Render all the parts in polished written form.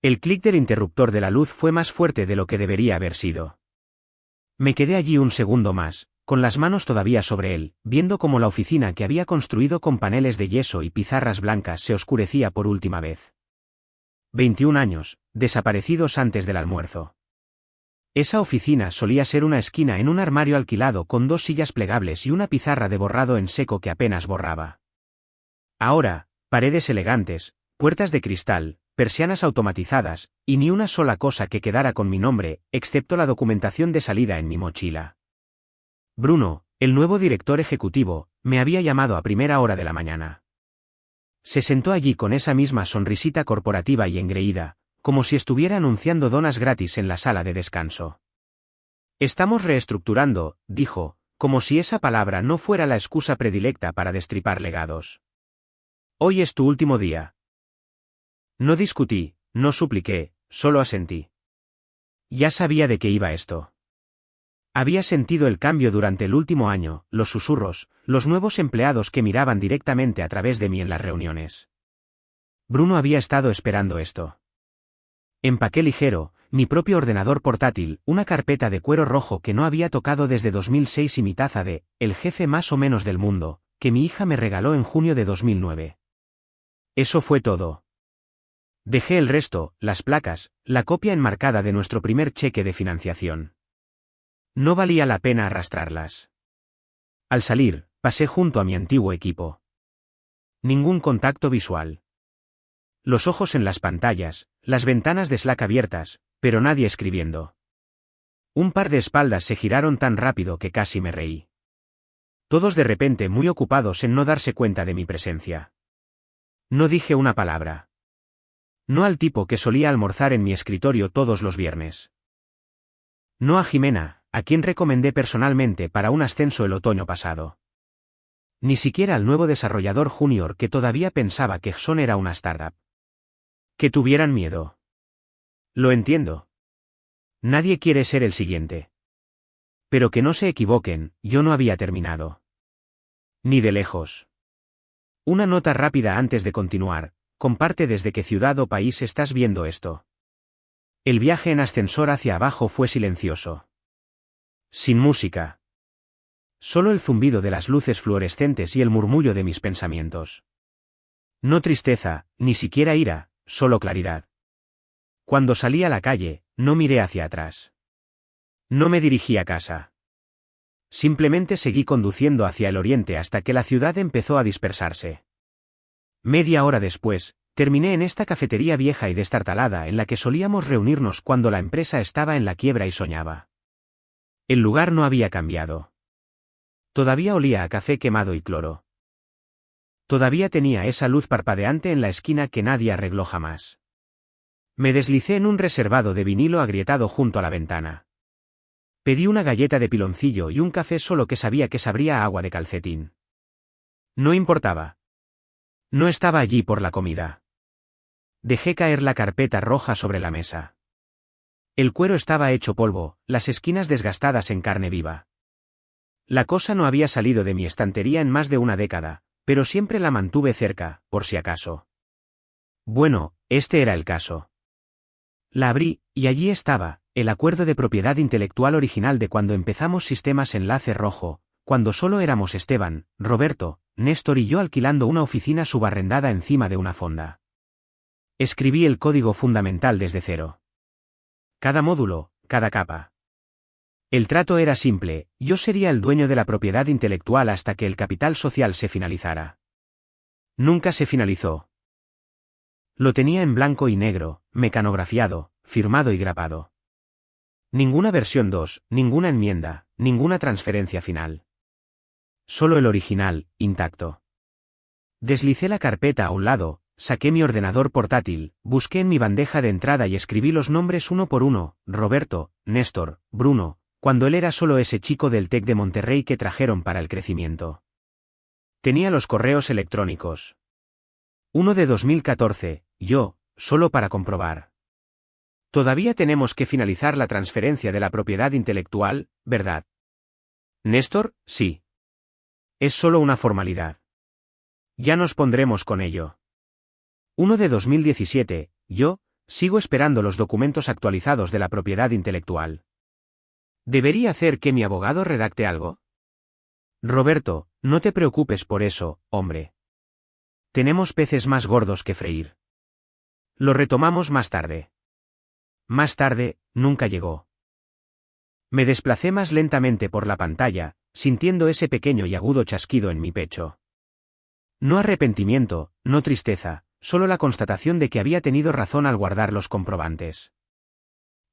El clic del interruptor de la luz fue más fuerte de lo que debería haber sido. Me quedé allí un segundo más, con las manos todavía sobre él, viendo cómo la oficina que había construido con paneles de yeso y pizarras blancas se oscurecía por última vez. 21 años, desaparecidos antes del almuerzo. Esa oficina solía ser una esquina en un armario alquilado con 2 sillas plegables y una pizarra de borrado en seco que apenas borraba. Ahora, paredes elegantes, puertas de cristal, persianas automatizadas, y ni una sola cosa que quedara con mi nombre, excepto la documentación de salida en mi mochila. Bruno, el nuevo director ejecutivo, me había llamado a primera hora de la mañana. Se sentó allí con esa misma sonrisita corporativa y engreída, como si estuviera anunciando donas gratis en la sala de descanso. Estamos reestructurando, dijo, como si esa palabra no fuera la excusa predilecta para destripar legados. Hoy es tu último día. No discutí, no supliqué, solo asentí. Ya sabía de qué iba esto. Había sentido el cambio durante el último año, los susurros, los nuevos empleados que miraban directamente a través de mí en las reuniones. Bruno había estado esperando esto. Empaqué ligero, mi propio ordenador portátil, una carpeta de cuero rojo que no había tocado desde 2006 y mi taza de El jefe más o menos del mundo, que mi hija me regaló en junio de 2009. Eso fue todo. Dejé el resto, las placas, la copia enmarcada de nuestro primer cheque de financiación. No valía la pena arrastrarlas. Al salir, pasé junto a mi antiguo equipo. Ningún contacto visual. Los ojos en las pantallas, las ventanas de Slack abiertas, pero nadie escribiendo. Un par de espaldas se giraron tan rápido que casi me reí. Todos de repente muy ocupados en no darse cuenta de mi presencia. No dije una palabra. No al tipo que solía almorzar en mi escritorio todos los viernes. No a Jimena, a quien recomendé personalmente para un ascenso el otoño pasado. Ni siquiera al nuevo desarrollador junior que todavía pensaba que Xon era una startup. Que tuvieran miedo. Lo entiendo. Nadie quiere ser el siguiente. Pero que no se equivoquen, yo no había terminado. Ni de lejos. Una nota rápida antes de continuar. Comparte desde qué ciudad o país estás viendo esto. El viaje en ascensor hacia abajo fue silencioso. Sin música. Solo el zumbido de las luces fluorescentes y el murmullo de mis pensamientos. No tristeza, ni siquiera ira, solo claridad. Cuando salí a la calle, no miré hacia atrás. No me dirigí a casa. Simplemente seguí conduciendo hacia el oriente hasta que la ciudad empezó a dispersarse. Media hora después, terminé en esta cafetería vieja y destartalada en la que solíamos reunirnos cuando la empresa estaba en la quiebra y soñaba. El lugar no había cambiado. Todavía olía a café quemado y cloro. Todavía tenía esa luz parpadeante en la esquina que nadie arregló jamás. Me deslicé en un reservado de vinilo agrietado junto a la ventana. Pedí una galleta de piloncillo y un café solo que sabía que sabría a agua de calcetín. No importaba. No estaba allí por la comida. Dejé caer la carpeta roja sobre la mesa. El cuero estaba hecho polvo, las esquinas desgastadas en carne viva. La cosa no había salido de mi estantería en más de una década, pero siempre la mantuve cerca, por si acaso. Bueno, este era el caso. La abrí, y allí estaba, el acuerdo de propiedad intelectual original de cuando empezamos Sistemas Enlace Rojo, cuando solo éramos Esteban, Roberto, Néstor y yo alquilando una oficina subarrendada encima de una fonda. Escribí el código fundamental desde cero. Cada módulo, cada capa. El trato era simple, yo sería el dueño de la propiedad intelectual hasta que el capital social se finalizara. Nunca se finalizó. Lo tenía en blanco y negro, mecanografiado, firmado y grapado. Ninguna versión 2, ninguna enmienda, ninguna transferencia final. Solo el original, intacto. Deslicé la carpeta a un lado, saqué mi ordenador portátil, busqué en mi bandeja de entrada y escribí los nombres uno por uno, Roberto, Néstor, Bruno, cuando él era solo ese chico del TEC de Monterrey que trajeron para el crecimiento. Tenía los correos electrónicos. Uno de 2014, yo, solo para comprobar. Todavía tenemos que finalizar la transferencia de la propiedad intelectual, ¿verdad? Néstor, sí. Es solo una formalidad. Ya nos pondremos con ello. Uno de 2017, yo, sigo esperando los documentos actualizados de la propiedad intelectual. ¿Debería hacer que mi abogado redacte algo? Roberto, no te preocupes por eso, hombre. Tenemos peces más gordos que freír. Lo retomamos más tarde. Más tarde, nunca llegó. Me desplacé más lentamente por la pantalla, sintiendo ese pequeño y agudo chasquido en mi pecho. No arrepentimiento, no tristeza, solo la constatación de que había tenido razón al guardar los comprobantes.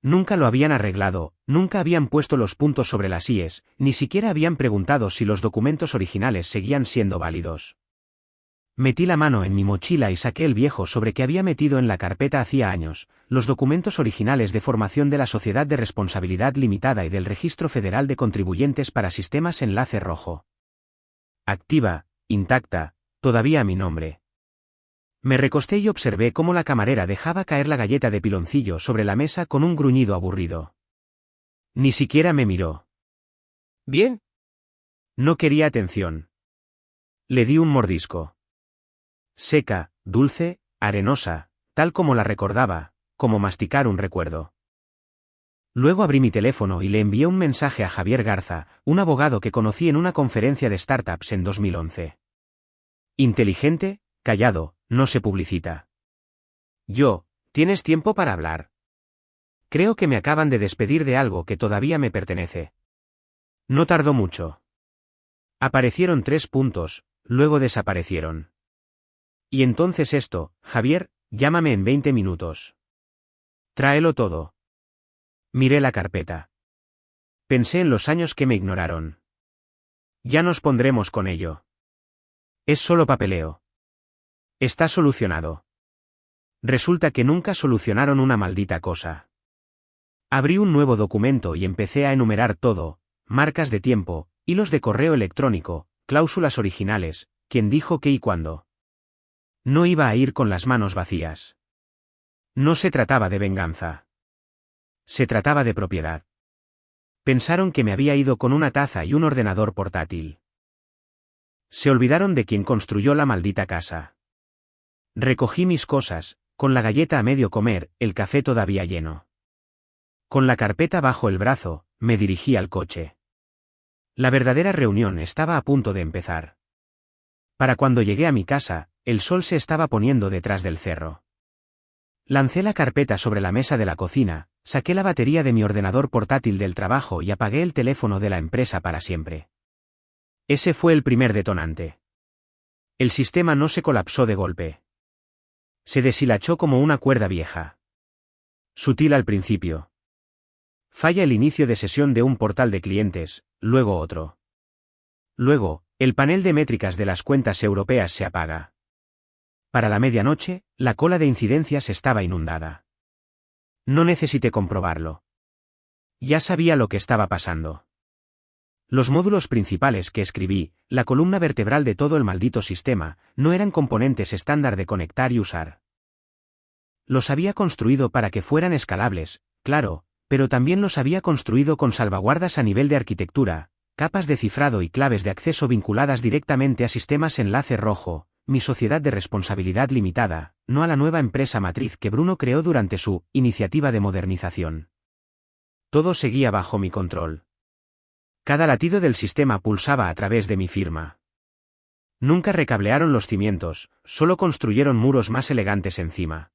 Nunca lo habían arreglado, nunca habían puesto los puntos sobre las íes, ni siquiera habían preguntado si los documentos originales seguían siendo válidos. Metí la mano en mi mochila y saqué el viejo sobre que había metido en la carpeta hacía años, los documentos originales de formación de la Sociedad de Responsabilidad Limitada y del Registro Federal de Contribuyentes para Sistemas Enlace Rojo. Activa, intacta, todavía a mi nombre. Me recosté y observé cómo la camarera dejaba caer la galleta de piloncillo sobre la mesa con un gruñido aburrido. Ni siquiera me miró. ¿Bien? No quería atención. Le di un mordisco. Seca, dulce, arenosa, tal como la recordaba, como masticar un recuerdo. Luego abrí mi teléfono y le envié un mensaje a Javier Garza, un abogado que conocí en una conferencia de startups en 2011. Inteligente, callado, no se publicita. ¿Tienes tiempo para hablar? Creo que me acaban de despedir de algo que todavía me pertenece. No tardó mucho. Aparecieron 3 puntos, luego desaparecieron. Y entonces esto, Javier, llámame en 20 minutos. Tráelo todo. Miré la carpeta. Pensé en los años que me ignoraron. Ya nos pondremos con ello. Es solo papeleo. Está solucionado. Resulta que nunca solucionaron una maldita cosa. Abrí un nuevo documento y empecé a enumerar todo, marcas de tiempo, hilos de correo electrónico, cláusulas originales, quién dijo qué y cuándo. No iba a ir con las manos vacías. No se trataba de venganza. Se trataba de propiedad. Pensaron que me había ido con una taza y un ordenador portátil. Se olvidaron de quien construyó la maldita casa. Recogí mis cosas, con la galleta a medio comer, el café todavía lleno. Con la carpeta bajo el brazo, me dirigí al coche. La verdadera reunión estaba a punto de empezar. Para cuando llegué a mi casa, el sol se estaba poniendo detrás del cerro. Lancé la carpeta sobre la mesa de la cocina, saqué la batería de mi ordenador portátil del trabajo y apagué el teléfono de la empresa para siempre. Ese fue el primer detonante. El sistema no se colapsó de golpe. Se deshilachó como una cuerda vieja. Sutil al principio. Falla el inicio de sesión de un portal de clientes, luego otro. Luego, el panel de métricas de las cuentas europeas se apaga. Para la medianoche, la cola de incidencias estaba inundada. No necesité comprobarlo. Ya sabía lo que estaba pasando. Los módulos principales que escribí, la columna vertebral de todo el maldito sistema, no eran componentes estándar de conectar y usar. Los había construido para que fueran escalables, claro, pero también los había construido con salvaguardas a nivel de arquitectura, capas de cifrado y claves de acceso vinculadas directamente a sistemas enlace rojo, mi sociedad de responsabilidad limitada, no a la nueva empresa matriz que Bruno creó durante su iniciativa de modernización. Todo seguía bajo mi control. Cada latido del sistema pulsaba a través de mi firma. Nunca recablearon los cimientos, solo construyeron muros más elegantes encima.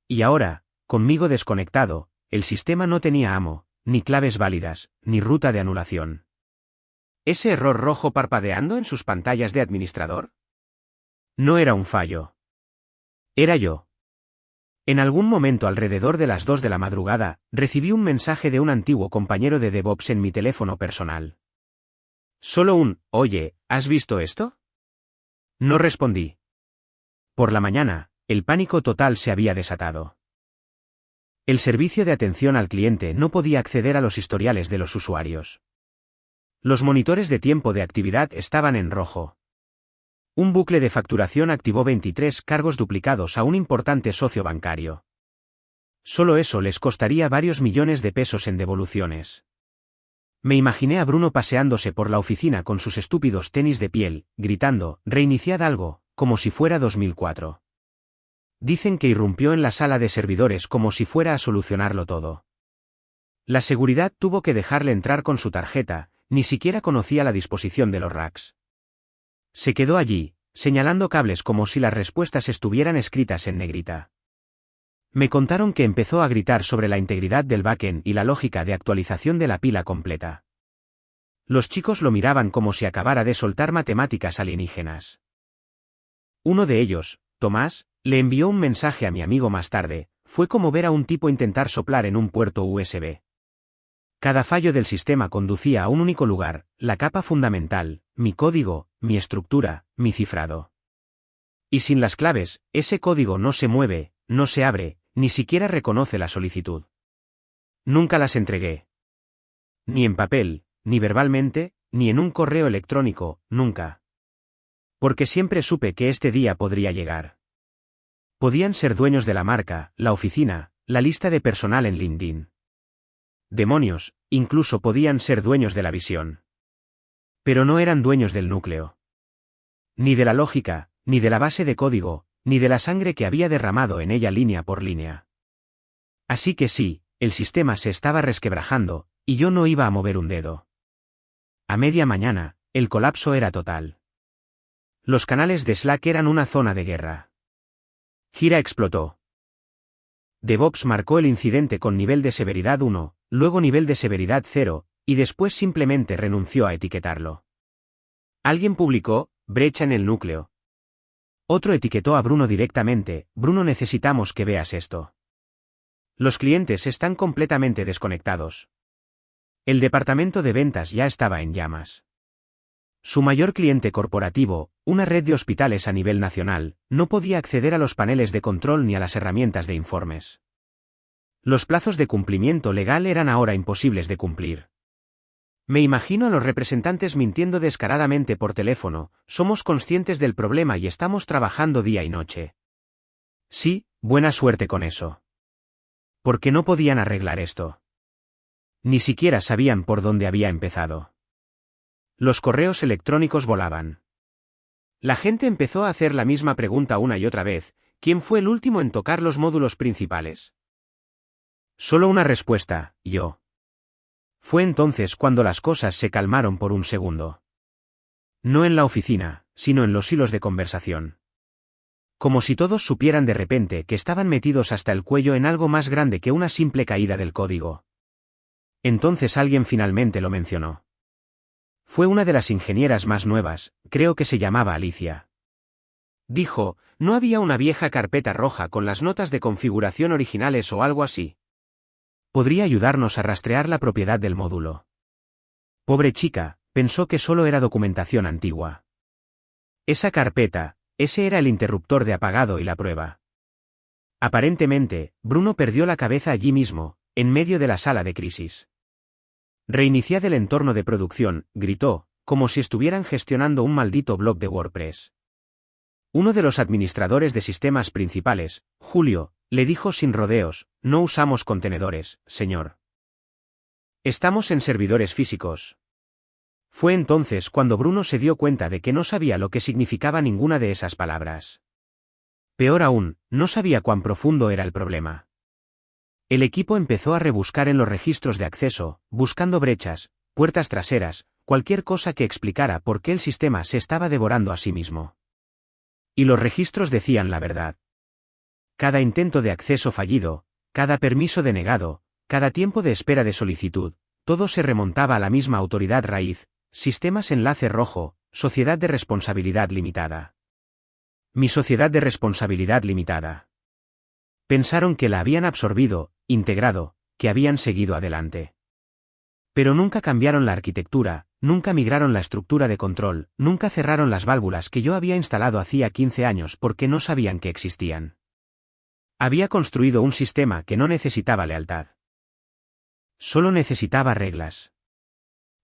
Y ahora, conmigo desconectado, el sistema no tenía amo, ni claves válidas, ni ruta de anulación. ¿Ese error rojo parpadeando en sus pantallas de administrador? No era un fallo. Era yo. En algún momento alrededor de las 2 de la madrugada, recibí un mensaje de un antiguo compañero de DevOps en mi teléfono personal. Solo oye, ¿has visto esto? No respondí. Por la mañana, el pánico total se había desatado. El servicio de atención al cliente no podía acceder a los historiales de los usuarios. Los monitores de tiempo de actividad estaban en rojo. Un bucle de facturación activó 23 cargos duplicados a un importante socio bancario. Solo eso les costaría varios millones de pesos en devoluciones. Me imaginé a Bruno paseándose por la oficina con sus estúpidos tenis de piel, gritando, reiniciad algo, como si fuera 2004. Dicen que irrumpió en la sala de servidores como si fuera a solucionarlo todo. La seguridad tuvo que dejarle entrar con su tarjeta, ni siquiera conocía la disposición de los racks. Se quedó allí, señalando cables como si las respuestas estuvieran escritas en negrita. Me contaron que empezó a gritar sobre la integridad del backend y la lógica de actualización de la pila completa. Los chicos lo miraban como si acabara de soltar matemáticas alienígenas. Uno de ellos, Tomás, le envió un mensaje a mi amigo más tarde, fue como ver a un tipo intentar soplar en un puerto USB. Cada fallo del sistema conducía a un único lugar, la capa fundamental, mi código, mi estructura, mi cifrado. Y sin las claves, ese código no se mueve, no se abre, ni siquiera reconoce la solicitud. Nunca las entregué. Ni en papel, ni verbalmente, ni en un correo electrónico, nunca. Porque siempre supe que este día podría llegar. Podían ser dueños de la marca, la oficina, la lista de personal en LinkedIn. Demonios, incluso podían ser dueños de la visión. Pero no eran dueños del núcleo. Ni de la lógica, ni de la base de código, ni de la sangre que había derramado en ella línea por línea. Así que sí, el sistema se estaba resquebrajando, y yo no iba a mover un dedo. A media mañana, el colapso era total. Los canales de Slack eran una zona de guerra. Gira explotó. DevOps marcó el incidente con nivel de severidad 1, luego nivel de severidad 0, y después simplemente renunció a etiquetarlo. Alguien publicó, brecha en el núcleo. Otro etiquetó a Bruno directamente, Bruno, necesitamos que veas esto. Los clientes están completamente desconectados. El departamento de ventas ya estaba en llamas. Su mayor cliente corporativo, una red de hospitales a nivel nacional, no podía acceder a los paneles de control ni a las herramientas de informes. Los plazos de cumplimiento legal eran ahora imposibles de cumplir. Me imagino a los representantes mintiendo descaradamente por teléfono, somos conscientes del problema y estamos trabajando día y noche. Sí, buena suerte con eso. Porque no podían arreglar esto. Ni siquiera sabían por dónde había empezado. Los correos electrónicos volaban. La gente empezó a hacer la misma pregunta una y otra vez, ¿quién fue el último en tocar los módulos principales? Solo una respuesta, yo. Fue entonces cuando las cosas se calmaron por un segundo. No en la oficina, sino en los hilos de conversación. Como si todos supieran de repente que estaban metidos hasta el cuello en algo más grande que una simple caída del código. Entonces alguien finalmente lo mencionó. Fue una de las ingenieras más nuevas, creo que se llamaba Alicia. Dijo, ¿no había una vieja carpeta roja con las notas de configuración originales o algo así? Podría ayudarnos a rastrear la propiedad del módulo. Pobre chica, pensó que solo era documentación antigua. Esa carpeta, ese era el interruptor de apagado y la prueba. Aparentemente, Bruno perdió la cabeza allí mismo, en medio de la sala de crisis. Reiniciad el entorno de producción, gritó, como si estuvieran gestionando un maldito blog de WordPress. Uno de los administradores de sistemas principales, Julio, le dijo sin rodeos, no usamos contenedores, señor. Estamos en servidores físicos. Fue entonces cuando Bruno se dio cuenta de que no sabía lo que significaba ninguna de esas palabras. Peor aún, no sabía cuán profundo era el problema. El equipo empezó a rebuscar en los registros de acceso, buscando brechas, puertas traseras, cualquier cosa que explicara por qué el sistema se estaba devorando a sí mismo. Y los registros decían la verdad. Cada intento de acceso fallido, cada permiso denegado, cada tiempo de espera de solicitud, todo se remontaba a la misma autoridad raíz, sistemas enlace rojo, sociedad de responsabilidad limitada. Mi sociedad de responsabilidad limitada. Pensaron que la habían absorbido, integrado, que habían seguido adelante. Pero nunca cambiaron la arquitectura, nunca migraron la estructura de control, nunca cerraron las válvulas que yo había instalado hacía 15 años porque no sabían que existían. Había construido un sistema que no necesitaba lealtad. Solo necesitaba reglas.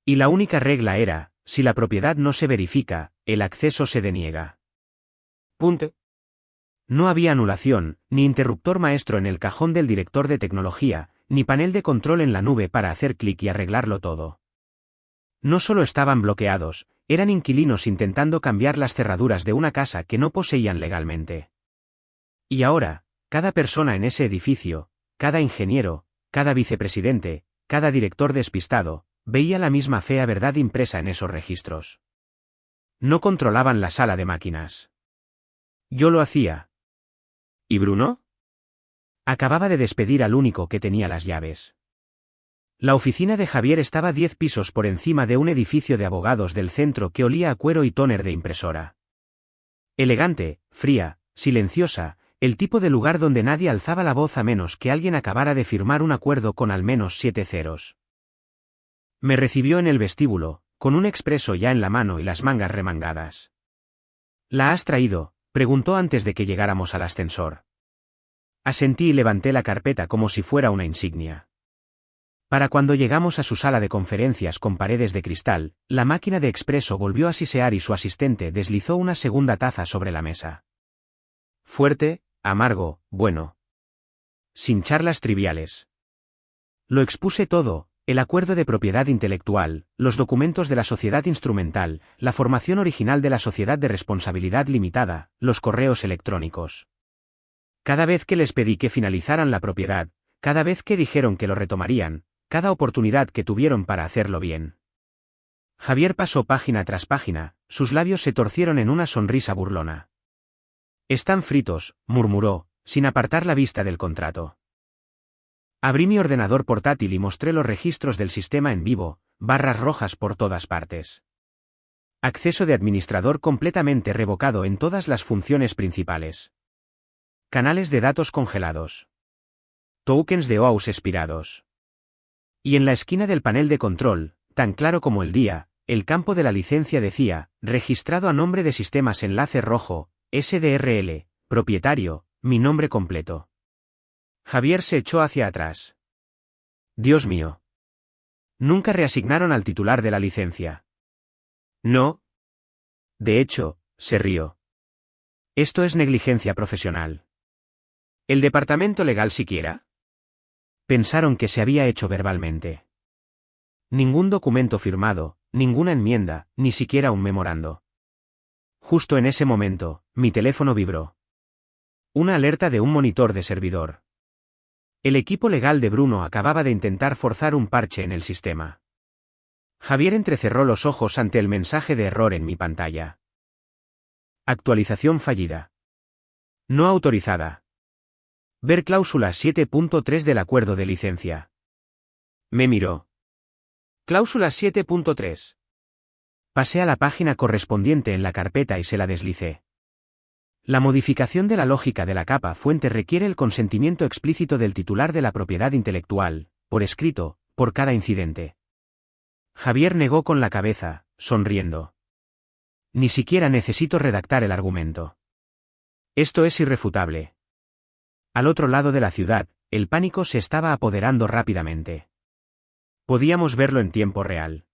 Y la única regla era, si la propiedad no se verifica, el acceso se deniega. Punto. No había anulación, ni interruptor maestro en el cajón del director de tecnología, ni panel de control en la nube para hacer clic y arreglarlo todo. No solo estaban bloqueados, eran inquilinos intentando cambiar las cerraduras de una casa que no poseían legalmente. Y ahora, cada persona en ese edificio, cada ingeniero, cada vicepresidente, cada director despistado, veía la misma fea verdad impresa en esos registros. No controlaban la sala de máquinas. Yo lo hacía. ¿Y Bruno? Acababa de despedir al único que tenía las llaves. La oficina de Javier estaba 10 pisos por encima de un edificio de abogados del centro que olía a cuero y tóner de impresora. Elegante, fría, silenciosa, el tipo de lugar donde nadie alzaba la voz a menos que alguien acabara de firmar un acuerdo con al menos 7 ceros. Me recibió en el vestíbulo, con un expreso ya en la mano y las mangas remangadas. ¿La has traído?, preguntó antes de que llegáramos al ascensor. Asentí y levanté la carpeta como si fuera una insignia. Para cuando llegamos a su sala de conferencias con paredes de cristal, la máquina de expreso volvió a sisear y su asistente deslizó una segunda taza sobre la mesa. Fuerte, amargo, bueno. Sin charlas triviales. Lo expuse todo, el acuerdo de propiedad intelectual, los documentos de la sociedad instrumental, la formación original de la sociedad de responsabilidad limitada, los correos electrónicos. Cada vez que les pedí que finalizaran la propiedad, cada vez que dijeron que lo retomarían, cada oportunidad que tuvieron para hacerlo bien. Javier pasó página tras página, sus labios se torcieron en una sonrisa burlona. «Están fritos», murmuró, sin apartar la vista del contrato. Abrí mi ordenador portátil y mostré los registros del sistema en vivo, barras rojas por todas partes. Acceso de administrador completamente revocado en todas las funciones principales. Canales de datos congelados. Tokens de OAuth expirados. Y en la esquina del panel de control, tan claro como el día, el campo de la licencia decía, registrado a nombre de Sistemas Enlace Rojo, SDRL, propietario, mi nombre completo. Javier se echó hacia atrás. Dios mío. Nunca reasignaron al titular de la licencia. No. De hecho, se rió. Esto es negligencia profesional. ¿El departamento legal siquiera? Pensaron que se había hecho verbalmente. Ningún documento firmado, ninguna enmienda, ni siquiera un memorando. Justo en ese momento, mi teléfono vibró. Una alerta de un monitor de servidor. El equipo legal de Bruno acababa de intentar forzar un parche en el sistema. Javier entrecerró los ojos ante el mensaje de error en mi pantalla. Actualización fallida. No autorizada. Ver cláusula 7.3 del acuerdo de licencia. Me miró. Cláusula 7.3. Pasé a la página correspondiente en la carpeta y se la deslicé. La modificación de la lógica de la capa fuente requiere el consentimiento explícito del titular de la propiedad intelectual, por escrito, por cada incidente. Javier negó con la cabeza, sonriendo. Ni siquiera necesito redactar el argumento. Esto es irrefutable. Al otro lado de la ciudad, el pánico se estaba apoderando rápidamente. Podíamos verlo en tiempo real.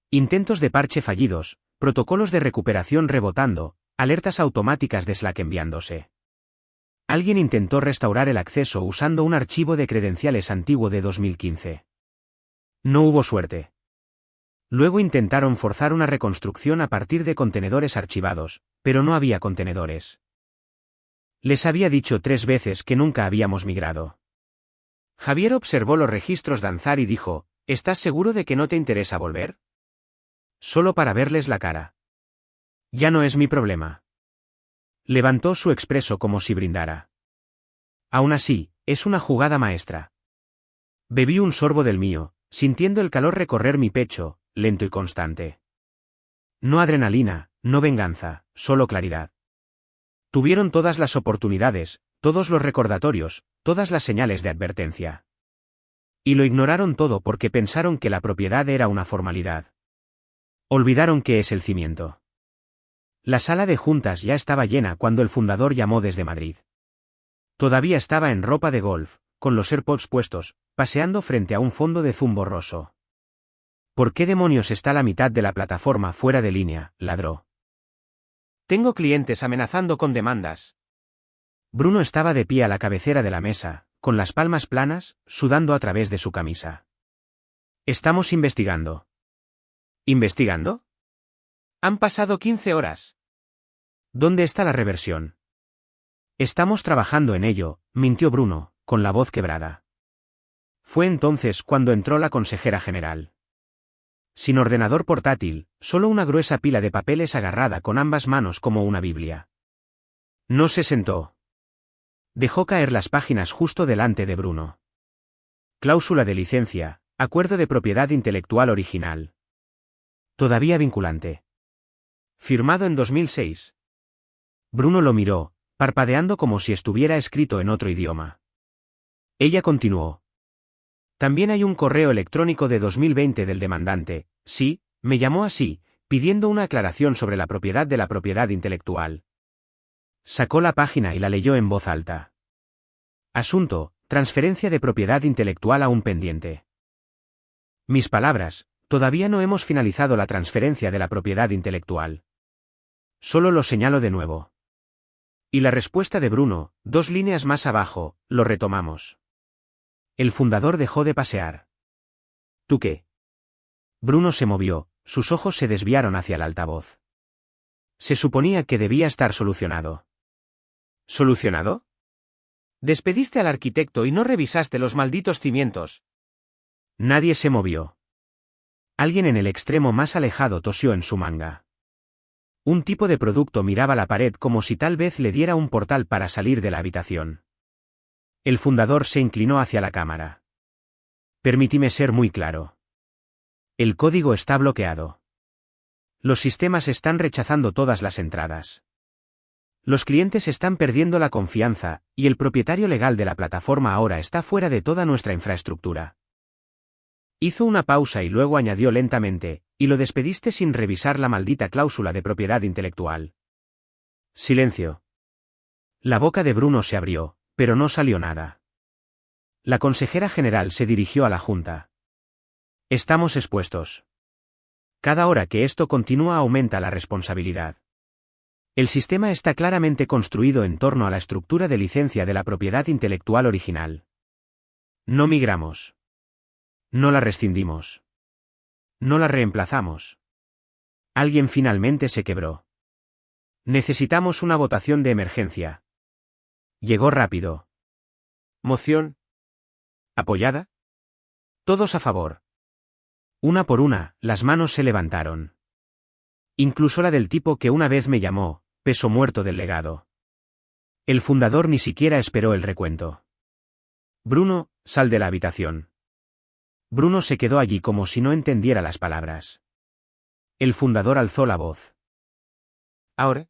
Intentos de parche fallidos, protocolos de recuperación rebotando, alertas automáticas de Slack enviándose. Alguien intentó restaurar el acceso usando un archivo de credenciales antiguo de 2015. No hubo suerte. Luego intentaron forzar una reconstrucción a partir de contenedores archivados, pero no había contenedores. Les había dicho 3 veces que nunca habíamos migrado. Javier observó los registros danzar y dijo, ¿estás seguro de que no te interesa volver? Solo para verles la cara. Ya no es mi problema. Levantó su expreso como si brindara. Aún así, es una jugada maestra. Bebí un sorbo del mío, sintiendo el calor recorrer mi pecho, lento y constante. No adrenalina, no venganza, solo claridad. Tuvieron todas las oportunidades, todos los recordatorios, todas las señales de advertencia. Y lo ignoraron todo porque pensaron que la propiedad era una formalidad. Olvidaron que es el cimiento. La sala de juntas ya estaba llena cuando el fundador llamó desde Madrid. Todavía estaba en ropa de golf, con los AirPods puestos, paseando frente a un fondo de zoom borroso. ¿Por qué demonios está la mitad de la plataforma fuera de línea?, ladró. Tengo clientes amenazando con demandas. Bruno estaba de pie a la cabecera de la mesa, con las palmas planas, sudando a través de su camisa. Estamos investigando. ¿Investigando? Han pasado 15 horas. ¿Dónde está la reversión? Estamos trabajando en ello, mintió Bruno, con la voz quebrada. Fue entonces cuando entró la consejera general. Sin ordenador portátil, solo una gruesa pila de papeles agarrada con ambas manos como una Biblia. No se sentó. Dejó caer las páginas justo delante de Bruno. Cláusula de licencia, acuerdo de propiedad intelectual original. Todavía vinculante. Firmado en 2006. Bruno lo miró, parpadeando como si estuviera escrito en otro idioma. Ella continuó. También hay un correo electrónico de 2020 del demandante, sí, me llamó así, pidiendo una aclaración sobre la propiedad de la propiedad intelectual. Sacó la página y la leyó en voz alta. Asunto, transferencia de propiedad intelectual a un pendiente. Mis palabras, todavía no hemos finalizado la transferencia de la propiedad intelectual. Solo lo señalo de nuevo. Y la respuesta de Bruno, 2 líneas más abajo, lo retomamos. El fundador dejó de pasear. ¿Tú qué? Bruno se movió, sus ojos se desviaron hacia el altavoz. Se suponía que debía estar solucionado. ¿Solucionado? Despediste al arquitecto y no revisaste los malditos cimientos. Nadie se movió. Alguien en el extremo más alejado tosió en su manga. Un tipo de producto miraba la pared como si tal vez le diera un portal para salir de la habitación. El fundador se inclinó hacia la cámara. Permíteme ser muy claro. El código está bloqueado. Los sistemas están rechazando todas las entradas. Los clientes están perdiendo la confianza, y el propietario legal de la plataforma ahora está fuera de toda nuestra infraestructura. Hizo una pausa y luego añadió lentamente, y lo despediste sin revisar la maldita cláusula de propiedad intelectual. Silencio. La boca de Bruno se abrió, pero no salió nada. La consejera general se dirigió a la junta. Estamos expuestos. Cada hora que esto continúa aumenta la responsabilidad. El sistema está claramente construido en torno a la estructura de licencia de la propiedad intelectual original. No migramos. No la rescindimos. No la reemplazamos. Alguien finalmente se quebró. Necesitamos una votación de emergencia. Llegó rápido. ¿Moción? ¿Apoyada? Todos a favor. Una por una, las manos se levantaron. Incluso la del tipo que una vez me llamó, peso muerto del legado. El fundador ni siquiera esperó el recuento. Bruno, sal de la habitación. Bruno se quedó allí como si no entendiera las palabras. El fundador alzó la voz. ¿Ahora?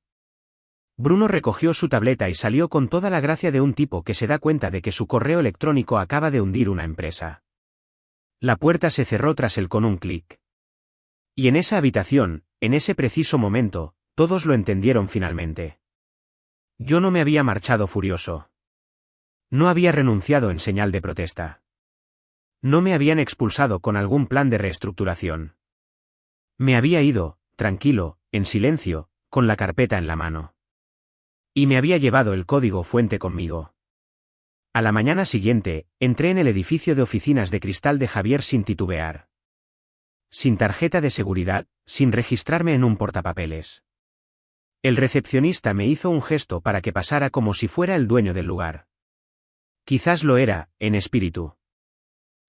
Bruno recogió su tableta y salió con toda la gracia de un tipo que se da cuenta de que su correo electrónico acaba de hundir una empresa. La puerta se cerró tras él con un clic. Y en esa habitación, en ese preciso momento, todos lo entendieron finalmente. Yo no me había marchado furioso. No había renunciado en señal de protesta. No me habían expulsado con algún plan de reestructuración. Me había ido, tranquilo, en silencio, con la carpeta en la mano. Y me había llevado el código fuente conmigo. A la mañana siguiente, entré en el edificio de oficinas de cristal de Javier sin titubear. Sin tarjeta de seguridad, sin registrarme en un portapapeles. El recepcionista me hizo un gesto para que pasara como si fuera el dueño del lugar. Quizás lo era, en espíritu.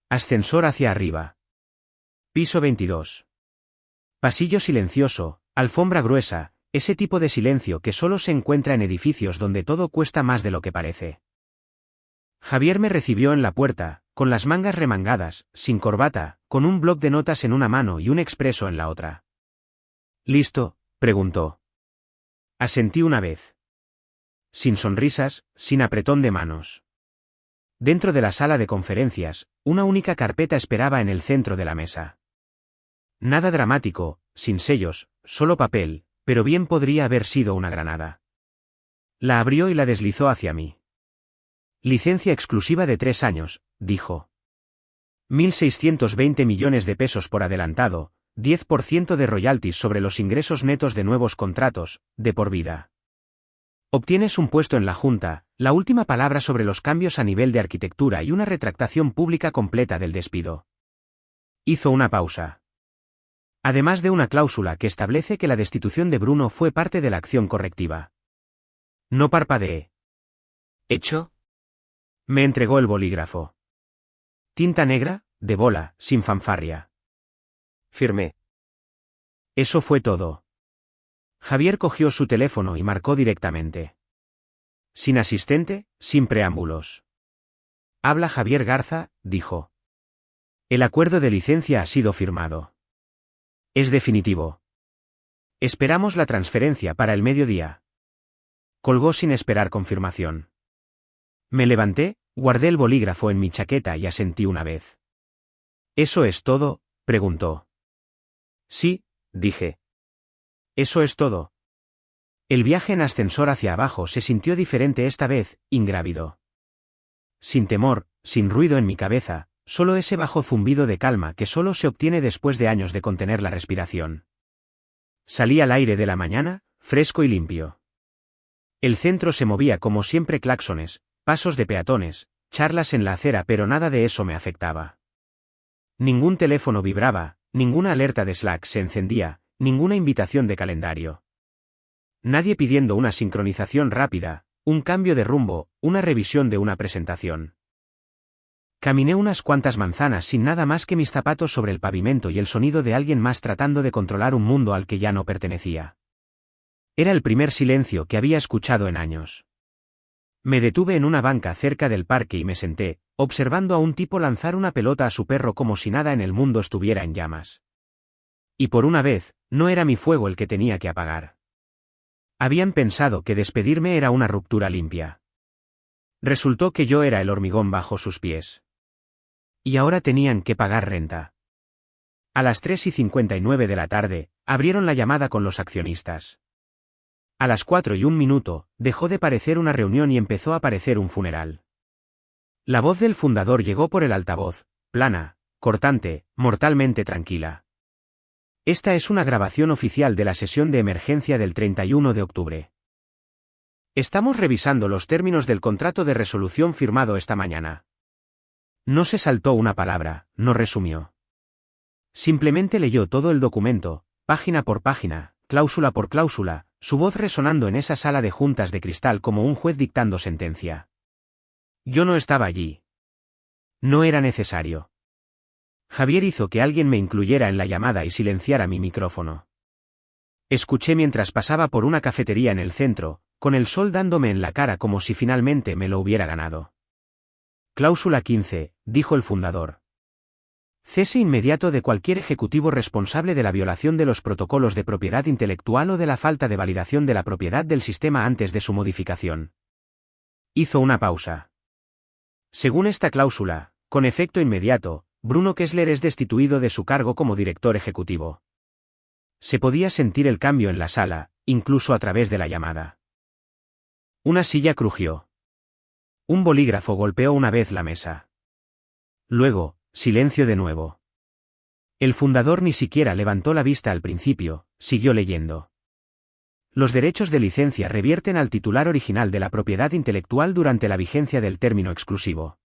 Ascensor hacia arriba. Piso 22. Pasillo silencioso, alfombra gruesa, ese tipo de silencio que solo se encuentra en edificios donde todo cuesta más de lo que parece. Javier me recibió en la puerta, con las mangas remangadas, sin corbata, con un bloc de notas en una mano y un expreso en la otra. ¿Listo?, preguntó. Asentí una vez. Sin sonrisas, sin apretón de manos. Dentro de la sala de conferencias, una única carpeta esperaba en el centro de la mesa. Nada dramático, sin sellos, solo papel, pero bien podría haber sido una granada. La abrió y la deslizó hacia mí. Licencia exclusiva de 3 años, dijo. 1.620 millones de pesos por adelantado, 10% de royalties sobre los ingresos netos de nuevos contratos, de por vida. Obtienes un puesto en la Junta, la última palabra sobre los cambios a nivel de arquitectura y una retractación pública completa del despido. Hizo una pausa. Además de una cláusula que establece que la destitución de Bruno fue parte de la acción correctiva. No parpadeé. ¿Hecho? Me entregó el bolígrafo. Tinta negra, de bola, sin fanfarria. Firmé. Eso fue todo. Javier cogió su teléfono y marcó directamente. Sin asistente, sin preámbulos. Habla Javier Garza, dijo. El acuerdo de licencia ha sido firmado. Es definitivo. Esperamos la transferencia para el mediodía. Colgó sin esperar confirmación. Me levanté, guardé el bolígrafo en mi chaqueta y asentí una vez. ¿Eso es todo?, preguntó. Sí, dije. Eso es todo. El viaje en ascensor hacia abajo se sintió diferente esta vez, ingrávido. Sin temor, sin ruido en mi cabeza, solo ese bajo zumbido de calma que solo se obtiene después de años de contener la respiración. Salí al aire de la mañana, fresco y limpio. El centro se movía como siempre, claxones, pasos de peatones, charlas en la acera, pero nada de eso me afectaba. Ningún teléfono vibraba, ninguna alerta de Slack se encendía, ninguna invitación de calendario. Nadie pidiendo una sincronización rápida, un cambio de rumbo, una revisión de una presentación. Caminé unas cuantas manzanas sin nada más que mis zapatos sobre el pavimento y el sonido de alguien más tratando de controlar un mundo al que ya no pertenecía. Era el primer silencio que había escuchado en años. Me detuve en una banca cerca del parque y me senté, observando a un tipo lanzar una pelota a su perro como si nada en el mundo estuviera en llamas. Y por una vez, no era mi fuego el que tenía que apagar. Habían pensado que despedirme era una ruptura limpia. Resultó que yo era el hormigón bajo sus pies. Y ahora tenían que pagar renta. A las 3:59 de la tarde, abrieron la llamada con los accionistas. A las 4:01, dejó de parecer una reunión y empezó a parecer un funeral. La voz del fundador llegó por el altavoz, plana, cortante, mortalmente tranquila. Esta es una grabación oficial de la sesión de emergencia del 31 de octubre. Estamos revisando los términos del contrato de resolución firmado esta mañana. No se saltó una palabra, no resumió. Simplemente leyó todo el documento, página por página, cláusula por cláusula, su voz resonando en esa sala de juntas de cristal como un juez dictando sentencia. Yo no estaba allí. No era necesario. Javier hizo que alguien me incluyera en la llamada y silenciara mi micrófono. Escuché mientras pasaba por una cafetería en el centro, con el sol dándome en la cara como si finalmente me lo hubiera ganado. Cláusula 15, dijo el fundador. Cese inmediato de cualquier ejecutivo responsable de la violación de los protocolos de propiedad intelectual o de la falta de validación de la propiedad del sistema antes de su modificación. Hizo una pausa. Según esta cláusula, con efecto inmediato, Bruno Kessler es destituido de su cargo como director ejecutivo. Se podía sentir el cambio en la sala, incluso a través de la llamada. Una silla crujió. Un bolígrafo golpeó una vez la mesa. Luego, silencio de nuevo. El fundador ni siquiera levantó la vista al principio, siguió leyendo. Los derechos de licencia revierten al titular original de la propiedad intelectual durante la vigencia del término exclusivo.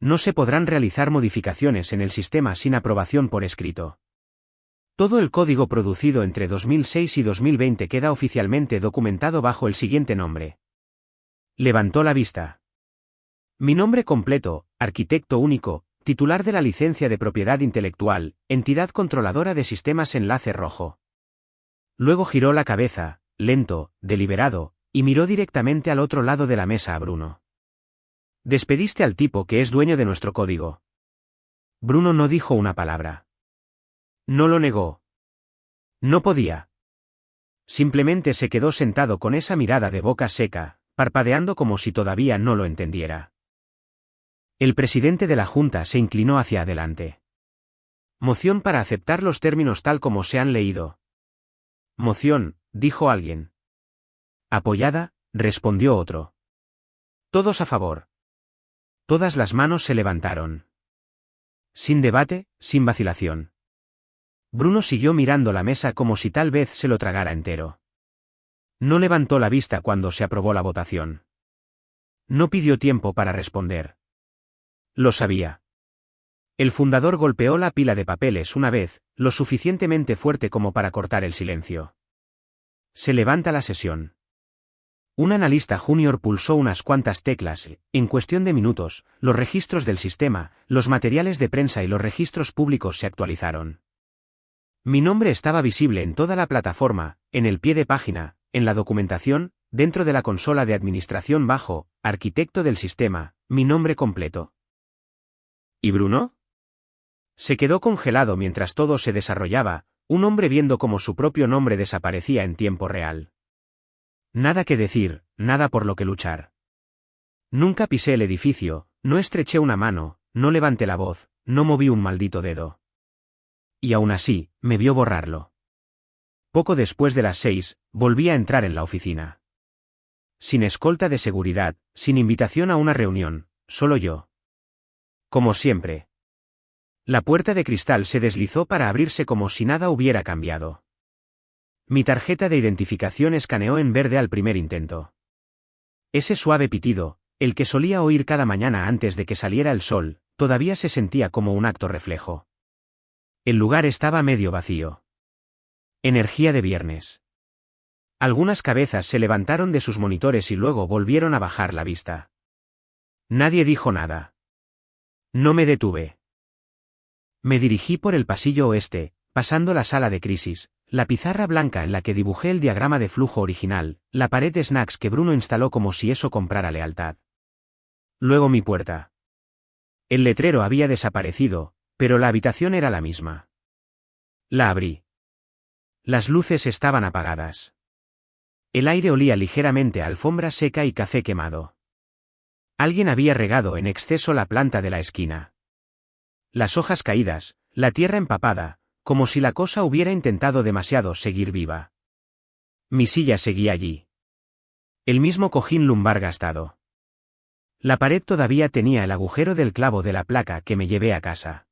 No se podrán realizar modificaciones en el sistema sin aprobación por escrito. Todo el código producido entre 2006 y 2020 queda oficialmente documentado bajo el siguiente nombre. Levantó la vista. Mi nombre completo, arquitecto único, titular de la licencia de propiedad intelectual, entidad controladora de sistemas enlace rojo. Luego giró la cabeza, lento, deliberado, y miró directamente al otro lado de la mesa a Bruno. Despediste al tipo que es dueño de nuestro código. Bruno no dijo una palabra. No lo negó. No podía. Simplemente se quedó sentado con esa mirada de boca seca, parpadeando como si todavía no lo entendiera. El presidente de la Junta se inclinó hacia adelante. Moción para aceptar los términos tal como se han leído. Moción, dijo alguien. Apoyada, respondió otro. Todos a favor. Todas las manos se levantaron. Sin debate, sin vacilación. Bruno siguió mirando la mesa como si tal vez se lo tragara entero. No levantó la vista cuando se aprobó la votación. No pidió tiempo para responder. Lo sabía. El fundador golpeó la pila de papeles una vez, lo suficientemente fuerte como para cortar el silencio. Se levanta la sesión. Un analista junior pulsó unas cuantas teclas. En cuestión de minutos, los registros del sistema, los materiales de prensa y los registros públicos se actualizaron. Mi nombre estaba visible en toda la plataforma, en el pie de página, en la documentación, dentro de la consola de administración bajo, arquitecto del sistema, mi nombre completo. ¿Y Bruno? Se quedó congelado mientras todo se desarrollaba, un hombre viendo cómo su propio nombre desaparecía en tiempo real. Nada que decir, nada por lo que luchar. Nunca pisé el edificio, no estreché una mano, no levanté la voz, no moví un maldito dedo. Y aún así, me vio borrarlo. Poco después de las 6, volví a entrar en la oficina. Sin escolta de seguridad, sin invitación a una reunión, solo yo. Como siempre. La puerta de cristal se deslizó para abrirse como si nada hubiera cambiado. Mi tarjeta de identificación escaneó en verde al primer intento. Ese suave pitido, el que solía oír cada mañana antes de que saliera el sol, todavía se sentía como un acto reflejo. El lugar estaba medio vacío. Energía de viernes. Algunas cabezas se levantaron de sus monitores y luego volvieron a bajar la vista. Nadie dijo nada. No me detuve. Me dirigí por el pasillo oeste, pasando la sala de crisis, la pizarra blanca en la que dibujé el diagrama de flujo original, la pared de snacks que Bruno instaló como si eso comprara lealtad. Luego mi puerta. El letrero había desaparecido, pero la habitación era la misma. La abrí. Las luces estaban apagadas. El aire olía ligeramente a alfombra seca y café quemado. Alguien había regado en exceso la planta de la esquina. Las hojas caídas, la tierra empapada, como si la cosa hubiera intentado demasiado seguir viva. Mi silla seguía allí. El mismo cojín lumbar gastado. La pared todavía tenía el agujero del clavo de la placa que me llevé a casa.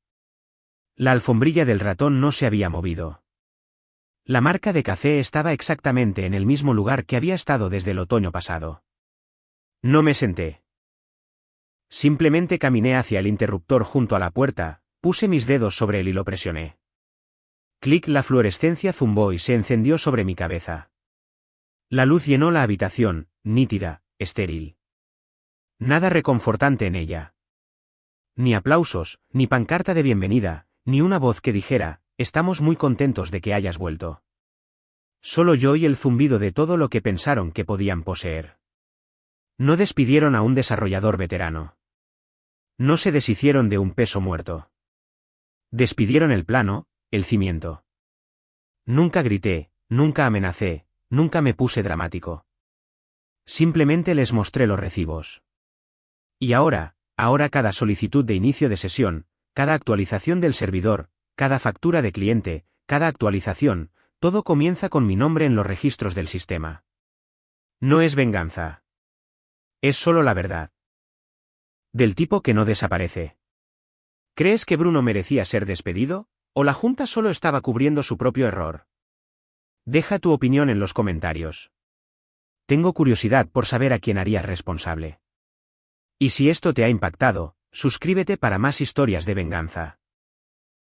La alfombrilla del ratón no se había movido. La marca de café estaba exactamente en el mismo lugar que había estado desde el otoño pasado. No me senté. Simplemente caminé hacia el interruptor junto a la puerta, puse mis dedos sobre él y lo presioné. Clic, la fluorescencia zumbó y se encendió sobre mi cabeza. La luz llenó la habitación, nítida, estéril. Nada reconfortante en ella. Ni aplausos, ni pancarta de bienvenida, ni una voz que dijera, estamos muy contentos de que hayas vuelto. Solo yo y el zumbido de todo lo que pensaron que podían poseer. No despidieron a un desarrollador veterano. No se deshicieron de un peso muerto. Despidieron el plano, el cimiento. Nunca grité, nunca amenacé, nunca me puse dramático. Simplemente les mostré los recibos. Y ahora cada solicitud de inicio de sesión, cada actualización del servidor, cada factura de cliente, cada actualización, todo comienza con mi nombre en los registros del sistema. No es venganza. Es solo la verdad. Del tipo que no desaparece. ¿Crees que Bruno merecía ser despedido? ¿O la Junta solo estaba cubriendo su propio error? Deja tu opinión en los comentarios. Tengo curiosidad por saber a quién harías responsable. Y si esto te ha impactado, suscríbete para más historias de venganza.